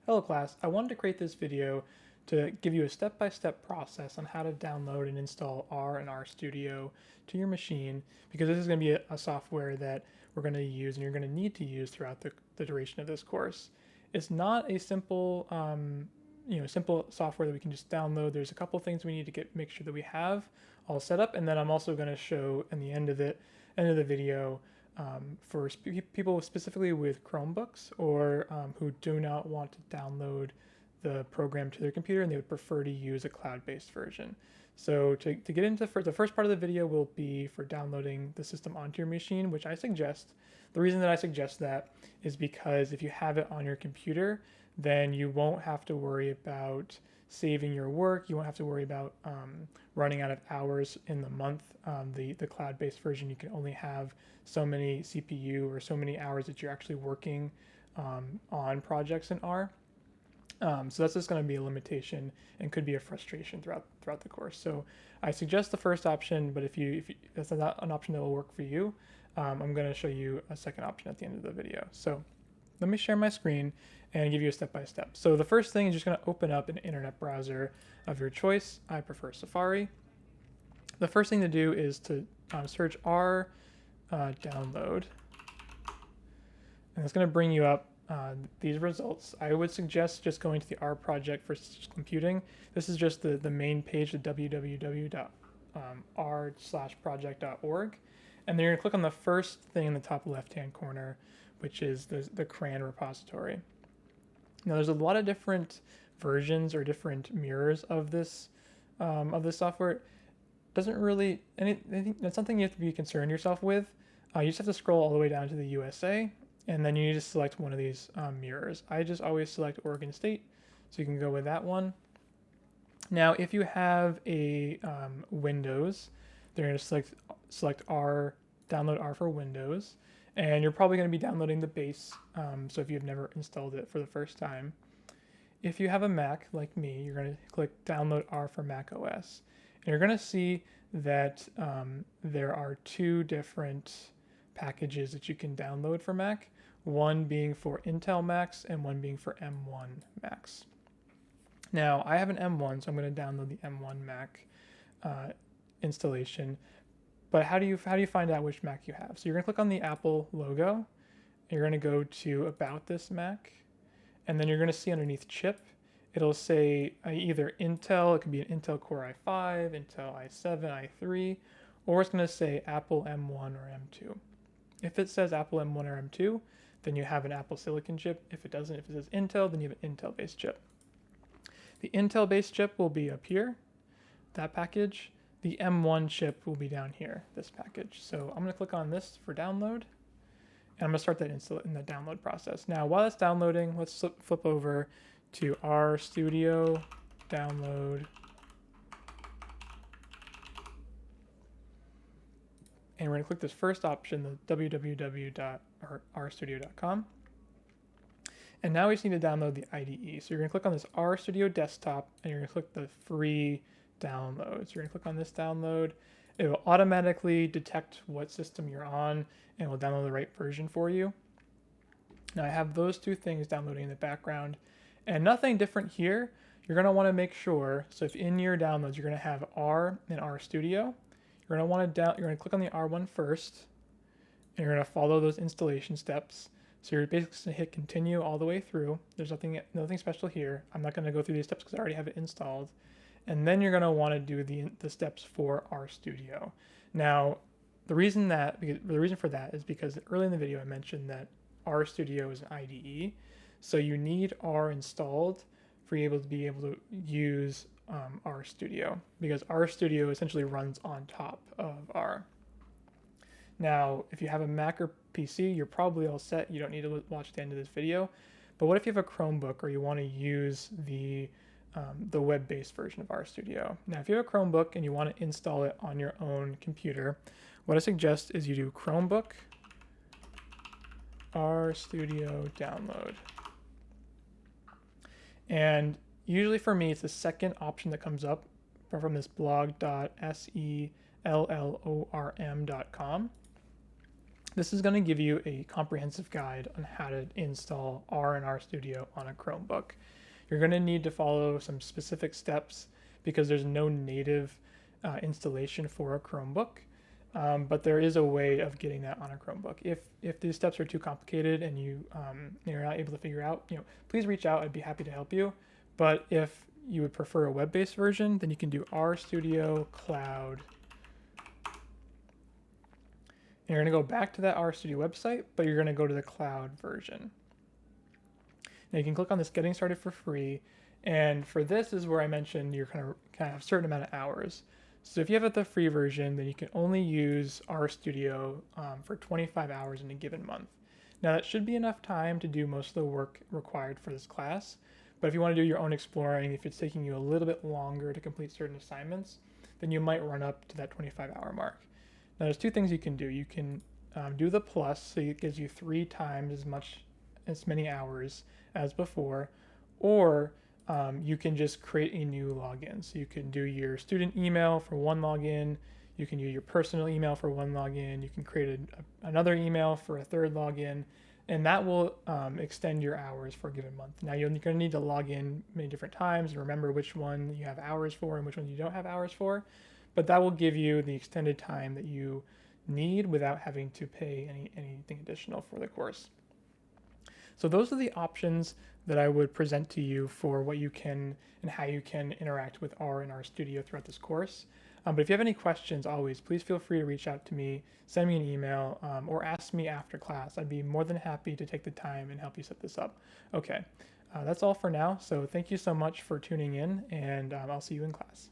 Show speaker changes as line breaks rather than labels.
Hello class, I wanted to create this video to give you a step-by-step process on how to download and install R and RStudio to your machine, because this is going to be a software that we're going to use and you're going to need to use throughout the duration of this course. It's not a simple, simple software that we can just download. There's a couple things we need to make sure that we have all set up, and then I'm also going to show in the end of the video for people specifically with Chromebooks or who do not want to download the program to their computer and they would prefer to use a cloud-based version. So to get into the first part of the video will be for downloading the system onto your machine, which I suggest. The reason that I suggest that is because if you have it on your computer, then you won't have to worry about saving your work. You won't have to worry about running out of hours in the month. The cloud-based version, you can only have so many CPU or so many hours that you're actually working on projects in R. So that's just going to be a limitation and could be a frustration throughout the course. So I suggest the first option, but if that's not an option that will work for you, I'm going to show you a second option at the end of the video. So let me share my screen and give you a step-by-step. So the first thing is just going to open up an internet browser of your choice. I prefer Safari. The first thing to do is to search R download, and it's going to bring you up these results. I would suggest just going to the R project for computing. This is just the main page, the www.r/project.org. And then you're going to click on the first thing in the top left-hand corner, which is the CRAN repository. Now, there's a lot of different versions or different mirrors of this software. It doesn't really, I think that's something you have to be concerned yourself with. You just have to scroll all the way down to the USA, and then you need to select one of these mirrors. I just always select Oregon State, so you can go with that one. Now, if you have a Windows, they're going to select R, download R for Windows, and you're probably going to be downloading the base, so if you've never installed it for the first time. If you have a Mac, like me, you're going to click download R for Mac OS, and you're going to see that there are two different packages that you can download for Mac, one being for Intel Macs and one being for M1 Macs. Now, I have an M1, so I'm going to download the M1 Mac installation. But how do you find out which Mac you have? So you're going to click on the Apple logo, and you're going to go to About This Mac, and then you're going to see underneath chip, it'll say either Intel, it could be an Intel Core i5, Intel i7, i3, or it's going to say Apple M1 or M2. If it says Apple M1 or M2, then you have an Apple Silicon chip. If it doesn't, if it says Intel, then you have an Intel-based chip. The Intel-based chip will be up here, that package. The M1 chip will be down here, this package. So I'm going to click on this for download, and I'm going to start that in the download process. Now, while it's downloading, let's flip over to RStudio download, and we're going to click this first option, the www.rstudio.com. And now we just need to download the IDE. So you're going to click on this RStudio desktop, and you're going to click the free download. So you're going to click on this download. It will automatically detect what system you're on and will download the right version for you. Now I have those two things downloading in the background, and nothing different here. You're going to want to make sure, so if in your downloads you're going to have R and RStudio, you're going to click on the R one first, and you're going to follow those installation steps. So you're basically going to hit continue all the way through. There's nothing special here. I'm not going to go through these steps because I already have it installed. And then you're going to want to do the steps for RStudio. Now, the reason for that is because early in the video I mentioned that RStudio is an IDE, so you need R installed for you to be able to use RStudio, because RStudio essentially runs on top of R. Now, if you have a Mac or PC, you're probably all set. You don't need to watch the end of this video. But what if you have a Chromebook or you want to use the web-based version of RStudio? Now, if you have a Chromebook and you want to install it on your own computer, what I suggest is you do Chromebook RStudio download. And usually for me, it's the second option that comes up from this blog.sellorm.com. This is going to give you a comprehensive guide on how to install R and RStudio on a Chromebook. You're going to need to follow some specific steps because there's no native installation for a Chromebook, but there is a way of getting that on a Chromebook. If these steps are too complicated and you're not able to figure out, please reach out. I'd be happy to help you. But if you would prefer a web-based version, then you can do RStudio Cloud. And you're going to go back to that RStudio website, but you're going to go to the cloud version. Now you can click on this Getting Started for Free, and for this is where I mentioned you're kind of have a certain amount of hours. So if you have the free version, then you can only use RStudio for 25 hours in a given month. Now that should be enough time to do most of the work required for this class, but if you want to do your own exploring, if it's taking you a little bit longer to complete certain assignments, then you might run up to that 25-hour mark. Now there's two things you can do. You can do the plus, so it gives you 3 times as many hours as before, or you can just create a new login. So you can do your student email for one login, you can use your personal email for one login, you can create another email for a third login, and that will extend your hours for a given month. Now you're going to need to log in many different times and remember which one you have hours for and which one you don't have hours for, but that will give you the extended time that you need without having to pay anything additional for the course. So those are the options that I would present to you for what you can and how you can interact with R and RStudio throughout this course. But if you have any questions, always, please feel free to reach out to me, send me an email, or ask me after class. I'd be more than happy to take the time and help you set this up. Okay, that's all for now. So thank you so much for tuning in, and I'll see you in class.